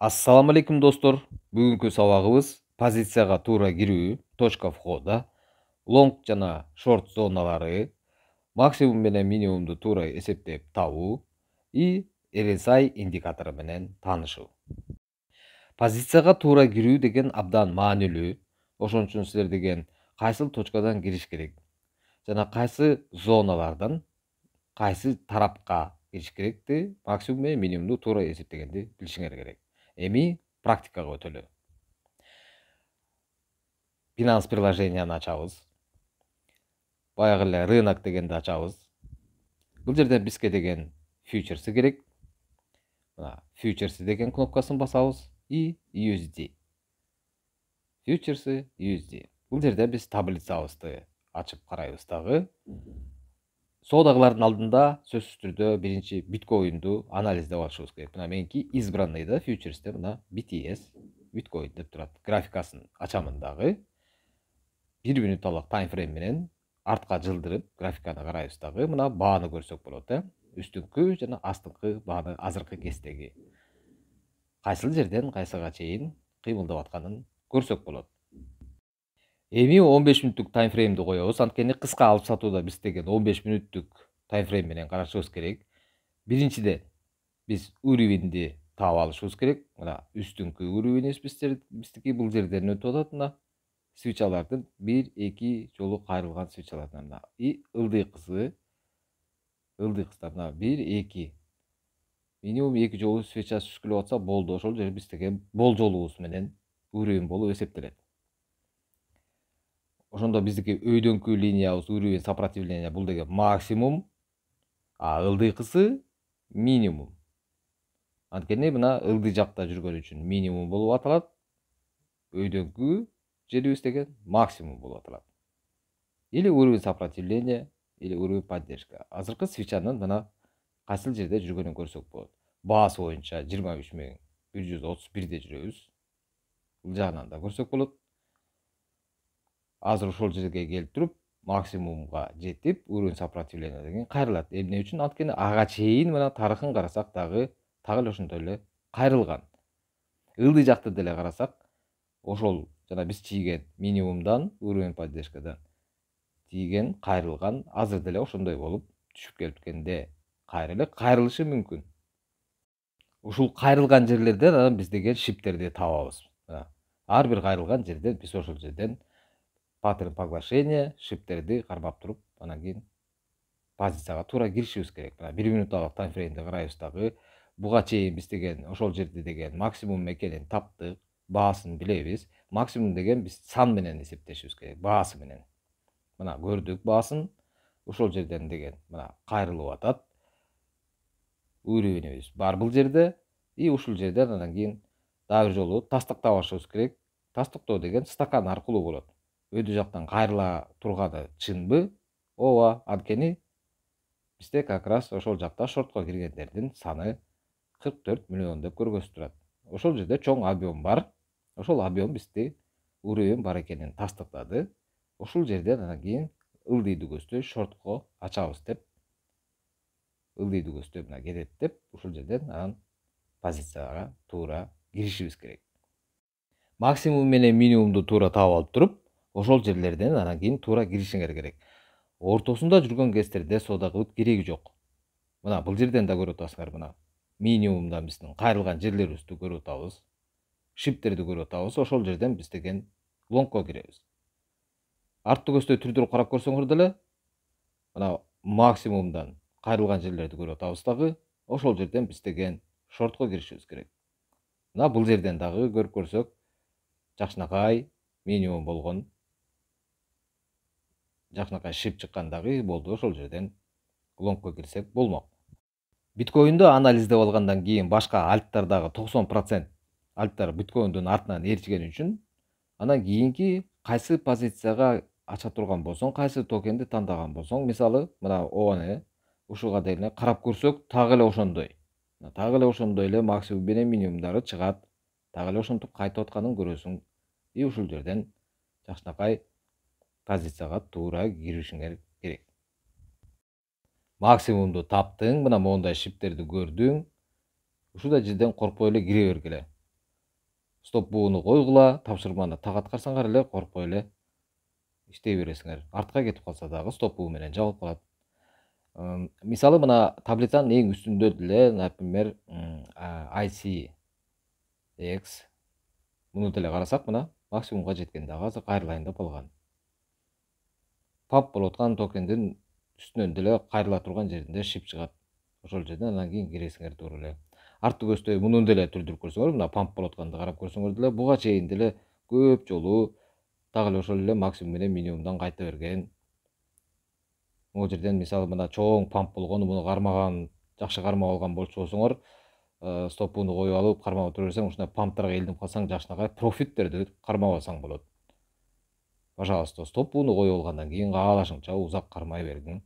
Assalamu alaikum dostlar. Бүгүнкү сабагыбыз позицияга туура кирүү, точка входа, long жана short зоналары, максимум менен минимумду туура эсептеп табуу и RSI индикатору менен таанышуу. Позицияга туура кирүү деген абдан маанилүү. Ошон үчүн силер деген кайсыл точкадан кириш керек жана кайсы зоналардан кайсы тарапка кириш керекти, максимум менен минимумду туура эсептегенди билишиңер керек. Эми практикага өтөлү. Binance приложенияны ачабыз. Баягы эле рынок дегенди ачабыз. Бул жерде бизге деген фьючерси керек. Мына фьючерси деген кнопкасын басабыз и USD. Фьючерси USD. Бул жерде биз таблицабызды ачып карайбыз дагы. Соодагылардын алдында сөзсүз түрдө биринчи биткоинду анализдеп алышыбыз керек. Мына меники избранный да фьючерсте мына BTS биткоин деп турат. Графикасын ачамын дагы. 1 минуталык таймфрейм менен артка жылдырып графиканы карайбыз дагы. Мына бааны көрсөк болот, үстүңкү жана астыңкы бааны азыркы кестеги. Кайсыл жерден кайсыга чейин кыймылдап атканын көрсөк болот. Эми 15 мүнөттүк таймфреймди коебуз. Анткени кыска алып сатууда биз деген 15 мүнөттүк таймфрейм менен карашыбыз керек. Биринчиден биз уровеньди таап алышыбыз керек. Мына үстүңкү уровеньибиз биздики бул жерден өтүп атат мына. Свечалардын 1-2 жолу кайрылган свечалардан мына и ылдыйкысы мына 1-2 минимум 2 жолу свеча түшкүлөп атса болду. Ошол жер биз деген болжолубуз менен уровень болуп эсептелет. Ошондо биздики өйдөңкү линиябыз уровень сопротивления бул деген максимум, а ылдыйкысы минимум. Анткени мына ылдый жакта жүргөн үчүн минимум болуп аталат. Өйдөңкү жерибиз деген максимум болуп аталат. Или уровень сопротивления, или уровень поддержка. Азыркы свечанын мына кайсыл жерде жүргөнүн көрсөк болот. Баасы боюнча 23131-де жүрөбүз. Бул жагынан да көрсөк болот. Азыр ошол жерге келип туруп максимумга жетип уровень сопротивления деген кайрылат. Эмне үчүн? Анткени ага чейин мына тарыхын карасак дагы так эле ошондой эле кайрылган. Ылдый жакты деле карасак, ошол жана биз чийген минимумдан уровень поддержкадан тийген кайрылган азыр деле ошондой болуп түшүп кеткенде кайра эле кайрылышы мүмкүн. Ушул кайрылган жерлерден анан биз деген шиптерди табабыз. Ар бир кайрылган жерден биз ошол жерден паттерн поглощения шиптерди кармап туруп, анан кийин позицияга туура киришибиз керек. Мына 1 минуталык таймфреймди карайбыз дагы. Буга чейин биз деген ошол жерде деген максимум экенин таптык, баасын билебиз. Максимум деген биз сан менен эсептешибиз керек, баасы менен. Мына көрдүк баасын. Ошол жерден деген мына кайрылып атат. Уровеньибиз бар бул жерде. И ушул жерден анан кийин дагы бир жолу тастыктап алышыбыз керек. Тастыктоо деген стакан аркылуу болот. Өйдө жактан кайрыла турганы чынбы? Ооба, анткени бизде как раз ошол жакта шортко киргендердин саны 44 миллион деп көргөзүп турат. Ошол жерде чоң объем бар. Ошол объем бизди уровень бар экенин тастыктады. Ошол жерден анан кийин ылдый дүгөстө шортко ачабыз деп, ылдый дүгөстө мына кетет деп, ушул жерден анан позицияга туура киришибиз керек. Максимум менен минимумду туура таап алып туруп, ошол жерлерден анан кийин туура киришиңер керек. Ортосунда жүргөн кездерде соода кылып кереги жок. Мына бул жерден да көрүп атасыңар, мына минимумдан биздин кайрылган жерлерибизди көрүп атабыз. Шиптерди көрүп атабыз. Ошол жерден биз деген лонгко киребиз. Арт дүгөстө түрдүрүп карап көрсөңөр деле, мына максимумдан кайрылган жерлерди көрүп атабыз дагы. Ошол жерден биз деген шортко киришибиз керек. Мына бул жерден дагы көрүп көрсөк, жакшынакай минимум болгон, жакшынакай шип чыккан дагы болду. Ошол жерден лонгко кирсек болмок. Биткоинду анализдеп алгандан кийин башка альттардагы 90% альттар биткоиндун артынан ээрчиген үчүн анан кийинки кайсы позицияга ача турган болсоң, кайсы токенди тандаган болсоң, мисалы мына ону ушуга деле карап көрсөк, так эле ошондой. Так эле ошондой эле максимум менен минимумдары чыгат. Так эле ошентип кайтып атканын көрөсүң. И ушул жерден жакшынакай позицияга туура киришиңер керек. Максимумду таптың, мына моундай шиптерди көрдүң. Ушул жерден коркпой эле кире бергиле. стоп бууну койгула, тапшырманы так аткарсаңар эле коркпой эле иштей бересиңер. Артка кетип калса дагы стоп буу менен жабылып калат. Мисалы мына таблицанын эң үстүндө деле, например, ICX муну деле карасак, мына максимумга жеткен дагы азыр кайрылайын деп алган. Пап болуп аткан токендин үстүнөн деле кайрыла турган жеринде шип чыгат. Ошол жерден анан кийин киресиңер туура эле. Артты көздөй мунун деле түрдүрүп көрсөңөр, мына памп болуп атканды карап көрсөңөр деле, буга чейин деле көп жолу дагы эле ошол эле максимум менен минимумдан кайта берген. Могу жерден мисалы мына чоң памп болгон, муну кармаган, жакшы кармап алган болсоңор, стоп бууну коюп алып, кармап отура берсең, ушундай памптарга илинип калсаң, жакшынакай профиттерди кармабасаң болот. Пожалуйста, стоп бууну коюп алгандан кийин каалашыңча узак кармай бергиң.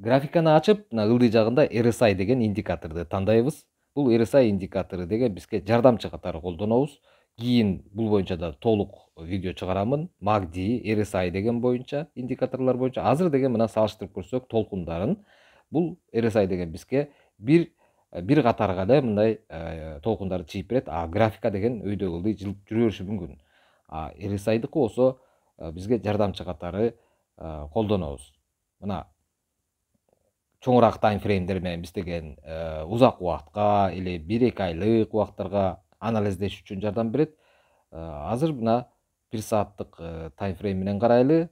Графиканы ачып, мына ылдый жагында RSI деген индикаторду тандайбыз. Бул RSI индикатору деген бизге жардамчы катары колдонобуз. Кийин бул боюнча да толук видео чыгарамын. MACD, RSI деген боюнча, индикаторлор боюнча. Азыр деген мына салыштырып көрсөк толкундарын. Бул RSI деген бизге бир катарга эле мындай толкундарды чыйып берет. Графика деген өйдө ылдый жылып жүрө бериши мүмкүн. RSI-дики болсо бизге жардамчы катары колдонобуз. Мына чоңураак таймфреймдер менен биз деген узак убакытка или 1-2 айлык убакыттарга анализдеш үчүн жардам берет. Азыр мына 1 сааттык таймфрейм менен карайлы.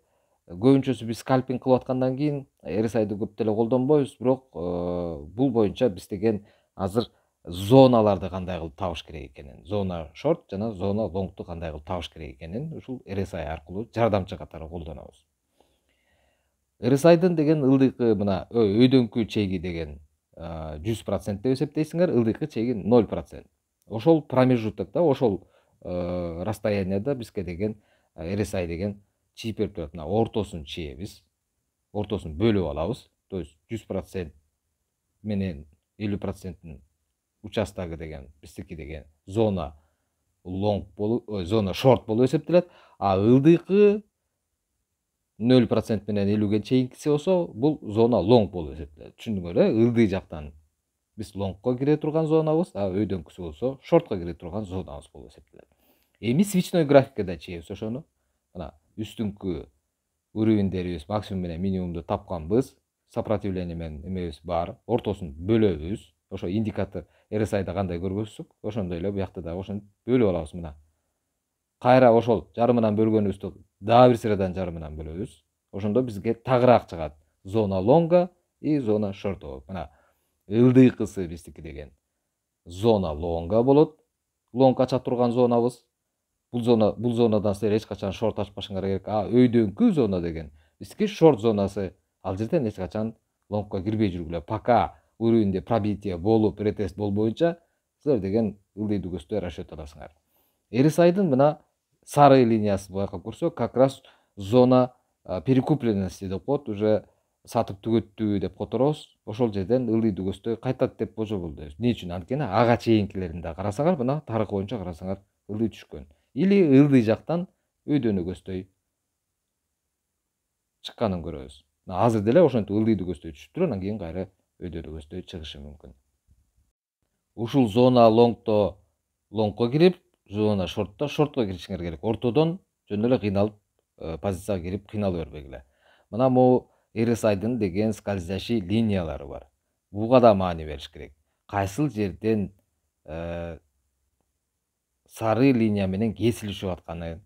Көбүнчөсү биз скальпинг кылып аткандан кийин RSI-ды көп деле колдонбойбуз, бирок бул боюнча биз деген азыр зоналарды кандай кылып табыш керек экенин, зона шорт жана зона лонгду кандай кылып табыш керек экенин ушул RSI аркылуу жардамчы катары колдонобуз. RSI-дын деген ылдыйкы мына өйдөңкү чеги деген 100% деп эсептейсиңер, ылдыйкы чеги 0%. Ошол промежуток да, ошол расстоянияда бизге деген RSI деген чийип берип турат. Мына ортосун чиебиз, ортосун бөлүп алабыз. То есть 100% менен 50%-ын участогы деген биздики деген зона лонг болуп, зона шорт болуп эсептелет. Ылдыйкы 0% менен 50-ге чейинкиси болсо, бул зона лонг болуп эсептелет. Түшүндүңөр, ылдый жактан биз лонгко кире турган зонабыз, өйдөңкүсү болсо шортко кире турган зонабыз болуп эсептелет. Эми свечной графикада чейбиз ошону. Мына үстүңкү уровеньдерибиз максимум менен минимумду тапканбыз, сопротивление менен эмебиз бар, ортосун бөлөбүз. Ошо индикатор RSI-да кандай көргөзсөк, ошондой эле буякта да ошентип бөлүп алабыз мына. Кайра ошол жарымынан бөлгөнүбүздү дагы бир сырадан жарымынан бөлөбүз. Ошондо бизге тагыраак чыгат. Зона лонга и зона шорт болуп. Мына ылдыйкысы биздики деген зона лонга болот. Лонг ача турган зонабыз. Бул зонадан силер эч качан шорт ачпашыңар керек. Өйдөңкү зона деген биздики шорт зонасы. Ал жерден эч качан лонгко кирбей жүргүлө. Пока уровеньде пробитие болуп, ретест болбоюнча силер деген ылдыйды көздөй расчет аласыңар. RSI-дын мына сары линиясы байкап көрсөк, как раз зона перекупленности деп коет, уже сатып түгөттү деп которобуз. Ошол жерден ылдыйды көздөй кайтат деп божоболдойбуз. Эмне үчүн? Анткени ага чейинкилеринде карасаңар, мына тарых боюнча карасаңар ылдый түшкөн. Или ылдый жактан өйдөнү көздөй чыкканын көрөбүз. Азыр деле ошентип ылдыйды көздөй түшүп туруп, анан кийин кайра өйдөнү көздөй чыгышы мүмкүн. Ушул зона лонгто лонгко кирип, зона шортто шортко киришиңер керек. Ортодон жөн эле кыйналып позицияга кирип кыйнала бербегиле. Мына могу RSI-дын деген скользящий линиялары бар. Буга да маани бериш керек. Кайсыл жерден сары линия менен кесилишип атканы,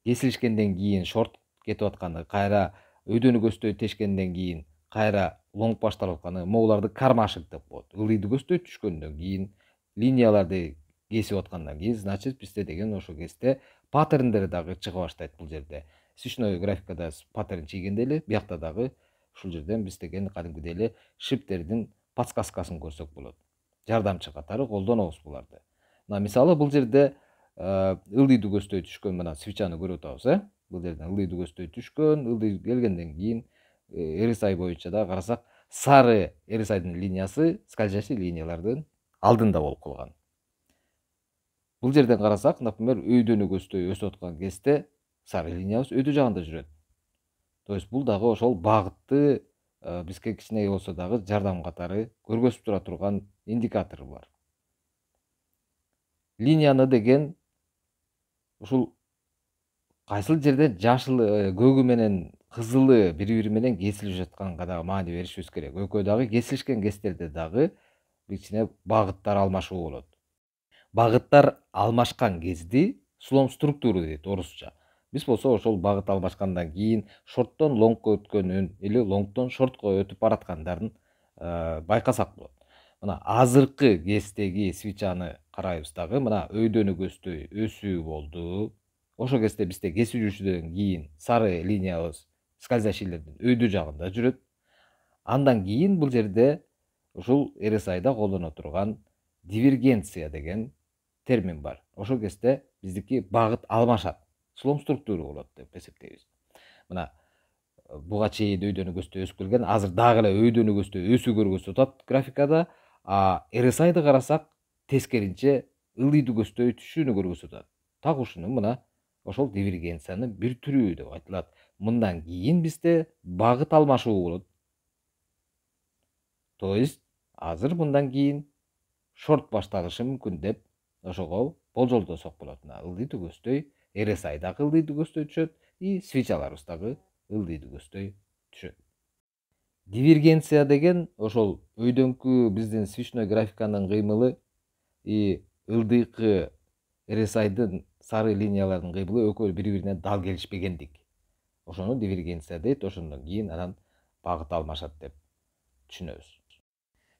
кесилишкенден кийин шорт кетип атканы, кайра өйдөнү көздөй тешкенден кийин кайра лонг башталып атканы, могуларды кармашык деп коет. Ылдыйды көздөй түшкөндөн кийин линияларды кесип аткандан кийин, значит бизде деген ошол кезде паттерндер дагы чыга баштайт бул жерде. Свечной графикада паттерн чийгенде эле, биякта дагы ушул жерден биз деген кадимгидей эле шиптердин подсказкасын көрсөк болот. Жардамчы катары колдонобуз буларды. Мына мисалы бул жерде ылдыйды көздөй түшкөн мына свечаны көрүп атабыз, Бул жерден ылдыйды көздөй түшкөн, ылдый келгенден кийин RSI боюнча да карасак, сары RSI-дын линиясы скользящий линиялардын алдында болуп калган. Бул жерден карасак, например, өйдөнү көздөй өсүп аткан кезде сары линиябыз өйдө жагында жүрөт. То есть бул дагы ошол багытты бизге кичине болсо дагы жардам катары көргөзүп тура турган индикатор бар. Линияны деген ушул кайсыл жерде жашыл көгү менен кызылы бири бири менен кесилип жатканга дагы маани беришибиз керек. Экөө дагы кесилишкен кездерде дагы кичине багыттар алмашуу болот. Багыттар алмашкан кезди слом структуру дейт орусча. Биз болсо ошол багыт алмашкандан кийин шорттон лонгко өткөнүн или лонгдон шортко өтүп бараткандарын байкасак болот. Мына азыркы кездеги свечаны карайбыз дагы, мына өйдөнүгөздөй өсүү болду. Ошол кезде бизде кесилүүчүдөн кийин сары линиябыз скользящийлердин өйдө жагында жүрөт. Андан кийин бул жерде ушул RSI'да колдоно турган дивергенция деген термин бар. Ошол кезде биздики багыт алмашат. Слом структуру болот деп эсептейбиз. Мына буга чейин өйдөнүгөздөй өсүп келген, азыр дагы эле өйдөнүгөздөй өсүү көргөзүп атат графикада, RSI'ды карасак тескеринче ылдыйдүгөздөй түшүүнү көргөзүп атат. Так ушуну мына ошол дивергенциянын бир түрү деп айтылат. Мындан кийин бизде багыт алмашуу болот. То есть азыр мындан кийин шорт башталышы мүмкүн деп ошого болжолдосок болот. Мына ылдыйдүгөздөй RSI дагы ылдыйдүгөздөй түшөт, и свечаларыбыз дагы ылдыйдүгөздөй түшөт. Дивергенция деген ошол өйдөңкү биздин свечной графиканын кыймылы и ылдыйкы RSI'дын сары линиялардын кыймылы экөө бири бирине дал келишпегендик. Ошону дивергенция дейт, ошондон кийин анан багыт алмашат деп түшүнөбүз.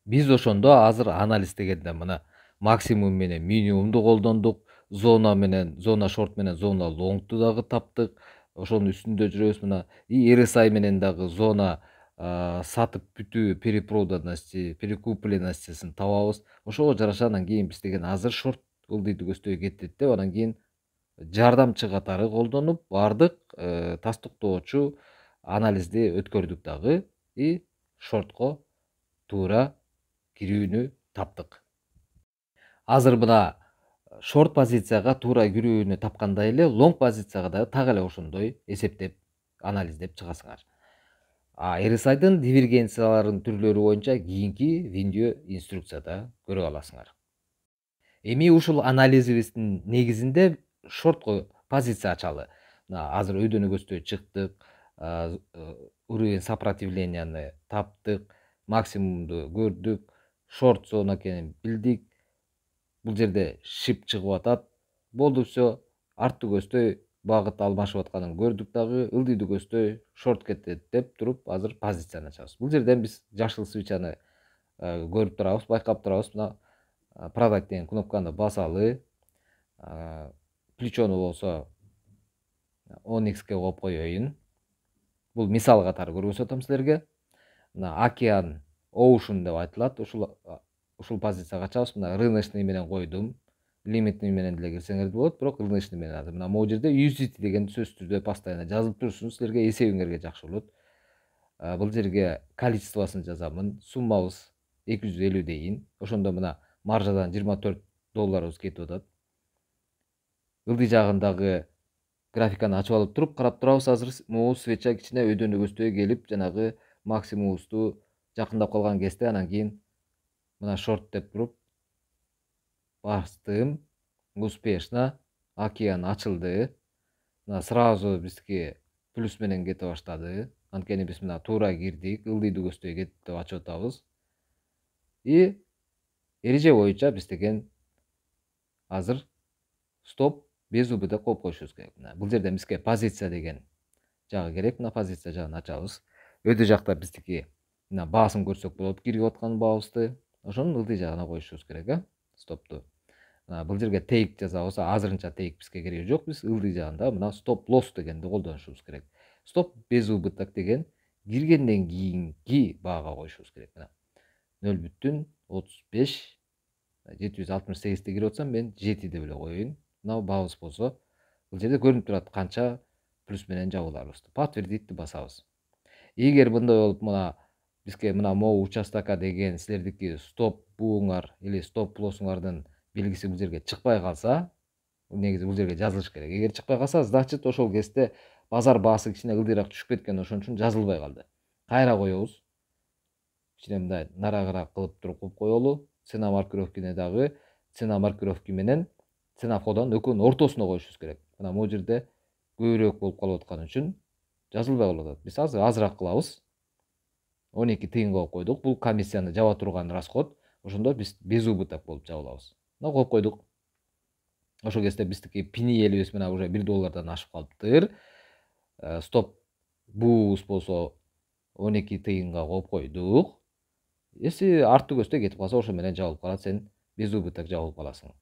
Биз ошондо азыр анализ дегенде мына максимум менен минимумду колдондук, зона шорт менен зона лонгду дагы таптык. Ошонун үстүндө жүрөбүз мына. И RSI менен дагы зона сатып бүтүү перепроданности, перекупленностьсин табабыз. Ошого жараша анан кийин биз деген азыр шорт ылдыйдүгөздөй кетет деп анан кийин жардамчы катары колдонуп бардык тастыктоочу анализди өткөрдүк дагы и шортко туура кирүүнү таптык. Азыр мына шорт позицияга туура кирүүнү тапкандай эле лонг позицияга да так эле ошондой эсептеп анализдеп чыгасыңар. RSI'дын дивергенцияларынын түрлөрү боюнча кийинки видео инструкцияда көрүп аласыңар. Эми ушул анализибиздин негизинде шортко позиция ачалы. Азыр өйдөнүгөздөй чыктык, уровень сопротивленияны таптык, максимумду көрдүк, шорт зона экенин билдик. Бул жерде шип чыгып атат. Болду все, арттүгөздөй багыт алмашып атканын көрдүк дагы, ылдыйдүгөздөй шорт кетет деп туруп азыр позицияны ачабыз. Бул жерден биз жашыл свечаны көрүп турабыз, байкап турабыз. Мына продать деген кнопканы басалы. Плечону болсо 10x'ке коюп коеюн. Бул мисал катары көргөзүп атам силерге. Мына океан Ocean деп айтылат. Ушул позицияга ачабыз. Мына рыночный менен койдум. Лимитный менен деле кирсеңер болот, бирок рыночный менен азыр. Мына могу жерде USDT деген сөз түрдө постоянно жазылып турсун, силерге эсебиңерге жакшы болот. Бул жерге количествосын жазамын. Суммабыз 250 дейин. Ошондо мына маржадан $24 кетип атат. Ылдый жагындагы графиканы ачып алып туруп карап турабыз. Азыр могу свеча кичине өйдөнүгөздөй келип, жанагы максимумубузду жакындап калган кезде анан кийин мына шорт деп туруп бастым. Успешно океан ачылды. Мына сразу бизге плюс менен кете баштады. Анткени биз мына туура кирдик, ылдыйдүгөздөй кетти деп ачып атабыз. И эреже боюнча биз деген азыр стоп без убыда коюп коюшубуз керек. Бул жерден бизге позиция деген жагы керек. Мына позиция жагын ачабыз. Өйдө жакта биздики мына баасын көрсөк болот, кирип аткан баабызды. Ошонун ылдый жагына коюшубуз керек, стопту. Бул жерге take жазабыз. Азырынча take бизге кереги жок. Биз ылдый жагында мына stop loss дегенди колдонушубуз керек. Стоп без убыток деген киргенден кийинки баага коюшубуз керек. Мына 0,35 768-де кирип атсам, мен 7 деп эле коеюн. Мына баабыз болсо, бул жерде көрүнүп турат канча плюс менен жабууларыбызды. Подтвердитти басабыз. Эгер мындай болуп, мына бизге мына могу участокка деген силердики стоп бууңар или стоп лоссуңардын белгиси бул жерге чыкпай калса, негизи бул жерге жазылыш керек. Эгер чыкпай калса, значит ошол кезде базар баасы кичине ылдыйраак түшүп кеткен, ошон үчүн жазылбай калды. Кайра коебуз. Кичине мындай нарагыраак кылып туруп коюп коелу. Цена маркировканы дагы цена маркировки менен цена входонун экөөнүн ортосуна коюшубуз керек. мына могу жерде көбүрөөк болуп калып аткан үчүн жазылбай калып атат. Биз азыраак кылабыз. 12 тыйынга коюп койдук. Бул комиссияны жаба турган расход. Ошондо биз без убыток болуп жабылабыз. Мына коюп койдук. Ошол кезде биздики пини элибиз мына уже $1 ашып калыптыр. Стоп буубуз болсо 12 тыйынга коюп койдук. Если арты көздөй кетип калса, ошо менен жабылып калат, сен без убыток жабылып каласың.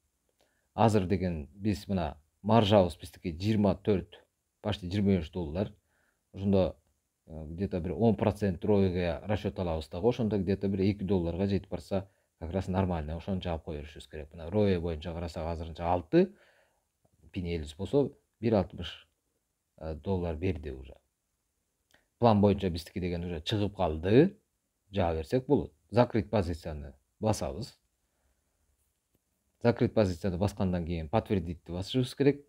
Азыр деген биз мына маржабыз биздики 24, почти $23. Ошондо где-то bir 10% роеге расчет алабыз дагы, ошондо где-то bir $2 жетип барса, как раз нормально, ошону жаап кое беришибиз керек. Мына рое боюнча карасак азырынча 6, пини элибиз болсо $1.60 берди уже. План боюнча биздики деген уже чыгып калды. Жаба берсек болот. Закрыть позицияны басабыз. Закрыть позицияны баскандан кийин подтвердитти басышыбыз керек.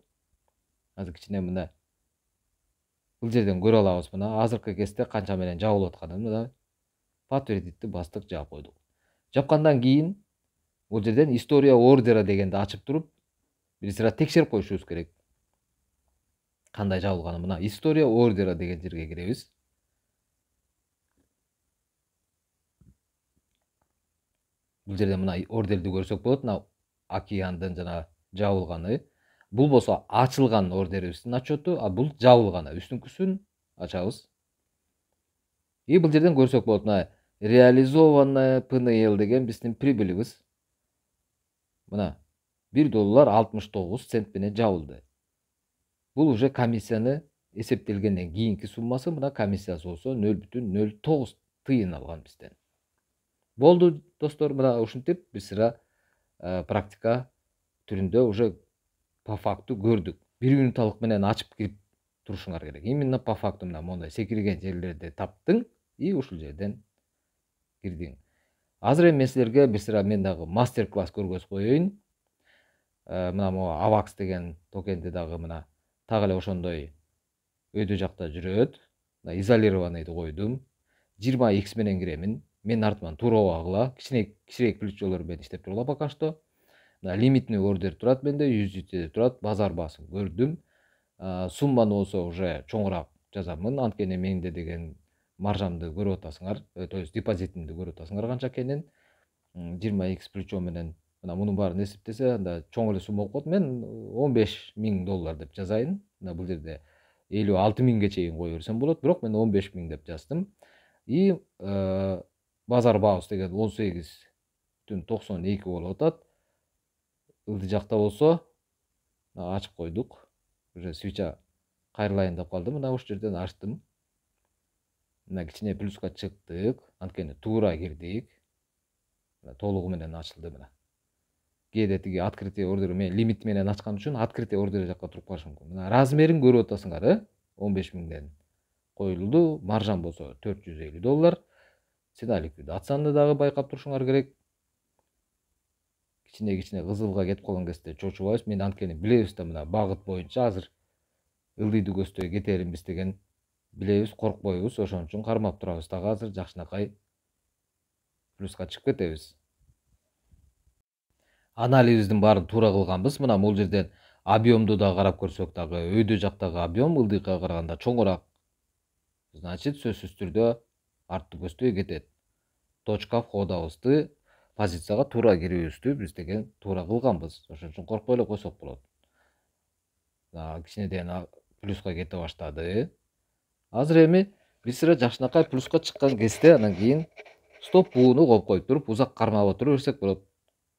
Азыр кичине мына бул жерден көрө алабыз, мына азыркы кезде канча менен жабылып атканын. Мына подтвердитти бастык, жаап койдук. Жапкандан кийин бул жерден история ордера дегенди ачып туруп, бир сыра текшерип коюшубуз керек. Кандай жабылганын. Мына история ордера деген жерге киребиз. Бул жерде мына ордерди көрсөк болот. Мына океандын жана жабылганы. Бул болсо ачылган ордерибиздин отчету, а бул жабылганы. Үстүнкүсүн ачабыз. И бул жерден көрсөк болот. Мына реализованная ПНЛ деген биздин прибылибиз. Мына $1.69 менен жабылды. Бул уже комиссияны эсептелгенден кийинки суммасы. Мына комиссиясы болсо 0.09 тыйын алган бизден. Болду достор, мына ушинтип бир сыра практика түрүндө уже по факту көрдүк. 1 минуталык менен ачып кирип турушуңар керек. Именно по факту мына мондай секирген жерлерди таптың и ушул жерден кирдиң. Азыр эми мен силерге бир сыра мен дагы мастер-класс көргөзүп коеюн. Мына могу AVAX деген токенди дагы мына так эле ошондой өйдө жакта жүрөт. Мына изолированныйды койдум. 20x менен киремин. Мен артыман туура багыла. Кичирээк плечолор менен иштеп тургула пока что. Мына лимитный ордер турат менде, 100 турат. Базар баасын көрдүм. Сумманы болсо уже чоңураак жазамын. Анткени менде деген маржамды көрүп атасыңар, то есть депозитимди көрүп атасыңар канча экенин. 20x плечо менен мына мунун баарын эсептесе, анда чоң эле сумма болуп калат. Мен $15.000 деп жазайын. Мына бул жерде 56.000ге чейин кое берсем болот, бирок мен 15.000 деп жаздым. И базар баабыз деген 18.92 болуп атат. Ылды жакта болсо ачып койдук. Уже свеча кайрылайын деп калдым. Мына ушул жерден ачтым. Мына кичине плюска чыктык. Анткени туура кирдик. Мына толугу менен ачылды мына. Кээде тиги открытие ордери мен лимит менен ачкан үчүн открытие ордери жакка туруп калышы мүмкүн. Мына размерин көрүп атасыңар, 15.000ден коюлду. Маржам болсо $450. Цена ликвидацияны дагы байкап турушуңар керек. Кичине кызылга кетип калган кезде чочубайбыз. Мен анткени билебиз да, мына багыт боюнча азыр ылдыйды көздөй кетеринбиз деген билебиз, коркпойбуз. Ошон үчүн кармап турабыз дагы, азыр жакшынакай плюска чыгып кетебиз. Анализдин баарын туура кылганбыз. Мына бул жерден объемду да карап көрсөк дагы, өйдө жактагы объем ылдыйга караганда чоңураак. Значит, сөзсүз түрдө арты көздөй кетет. Точка входабызды, позицияга туура кирүүбүздү биз деген туура кылганбыз. Ошон үчүн коркпой эле койсок болот. Кичинеден плюска кете баштады. Азыр эми бир сыра жакшынакай плюска чыккан кезде анан кийин стоп бууну коюп коюп туруп, узак кармап отура берсек болот.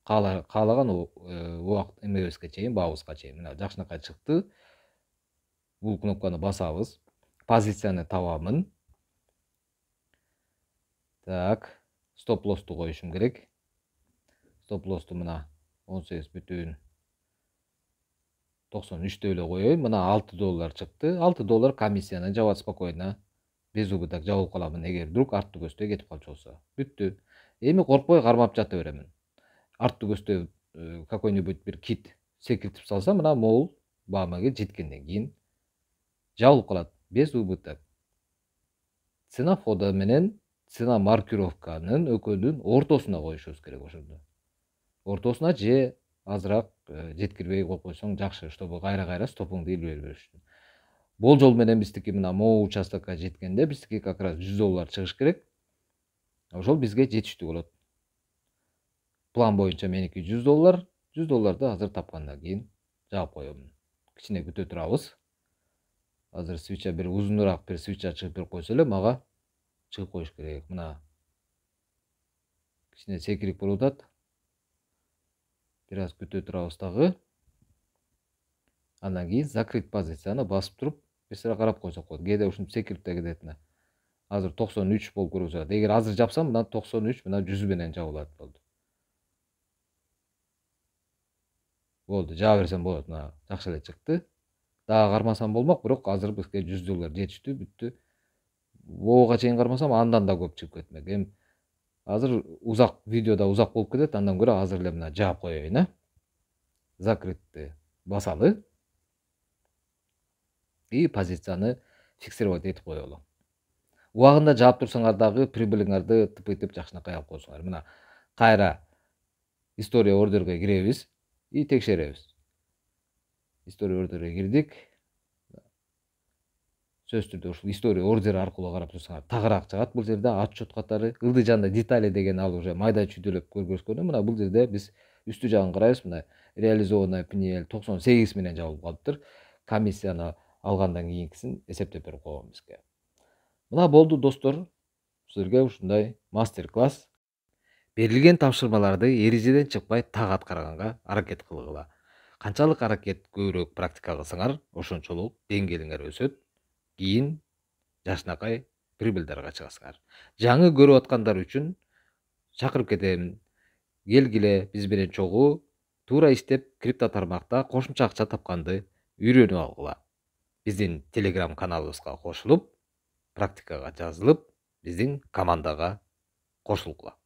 Каалаган убакыт эмебизге чейин, баабызга чейин. Мына жакшынакай чыкты. Бул кнопканы басабыз. Позицияны табамын. Так, стоп лосту коюшум керек. Стоп лосту мына 18.93 эле коеюн. Мына $6 чыкты. $6 комиссияны жабат спокойно. Без убыток жабылып каламын эгер вдруг арты көздөй кетип калчу болсо. Бүттү. Эми коркпой кармап жата беремин. Арты көздөй какой-нибудь бир кит секиртип салса, мына могул баамага жеткенден кийин жабылып калат. Без убыток. Цена входа менен цена маркировканын экөөнүн ортосуна коюшубуз керек ошондо. Ортосуна же азыраак жеткирбей коюп койсоң жакшы, чтобы кайра стопуңду илбей бериш үчүн. Болжол менен биздики мына могу участокко жеткенде биздики как раз $100 чыгыш керек. Ошол бизге жетиштүү болот. План боюнча меники $100, $100 азыр тапкандан кийин жаап коем. Кичине күтө турабыз. Азыр свеча бир узунураак бир свеча чыгып берип койсо эле мага чыгып коюш керек. Мына кичине секирик болуп атат. Бир аз күтө турабыз дагы. Андан кийин закрыть позицияны басып туруп, бир сыра карап койсок болот. Кээде ушинтип секирип да кетет мына. Азыр 93 болуп көрүп жатат. Эгер азыр жапсам, мына 93, мына 100 менен жабылат болду. Болду, жаба берсем болот. Мына жакшы эле чыкты. Дагы кармасам болмок, бирок азыр бизге $100 жетиштүү, бүттү. Буга чейин кармасам андан да көп чыгып кетмек. Эми азыр узак видеода узак болуп кетет, андан көрө азыр эле мына жаап коеюн, закрытты басалы. И позицияны фиксировать этип коелу. Убагында жаап турсаңар дагы прибылиңарды тыпыйтып жакшынакай алып койсуңар. Мына кайра история ордерге киребиз и текшеребиз. История ордерге кирдик. Сөзсүз түрдө ушул история ордер аркылуу карап турсаңар тагыраак чыгат. Бул жерде отчет катары ылдыжанда детали деген ал уже майда чүйдөлөп көргөзгөнү. Мына бул жерде биз үстү жагын карайбыз. Мына реализованная пнл 98 менен жабылып калыптыр. Комиссияны алгандан кийинкисин эсептеп берип койгон бизге. Мына болду достор. Силерге ушундай мастер-класс. Берилген тапшырмаларды эрежеден чыкпай так аткарганга аракет кылгыла. Канчалык аракет көбүрөөк практика кылсаңар, ошончолук деңгээлиңер өсөт. Кийин жакшынакай прибылдарга чыгасыңар. Жаңы көрүп аткандар үчүн чакырып кетем. Келгиле биз менен чогуу туура иштеп крипто тармакта кошумча акча тапканды үйрөнүп алгыла. Биздин Telegram каналыбызга кошулуп, практикага жазылып, биздин командага кошулгула.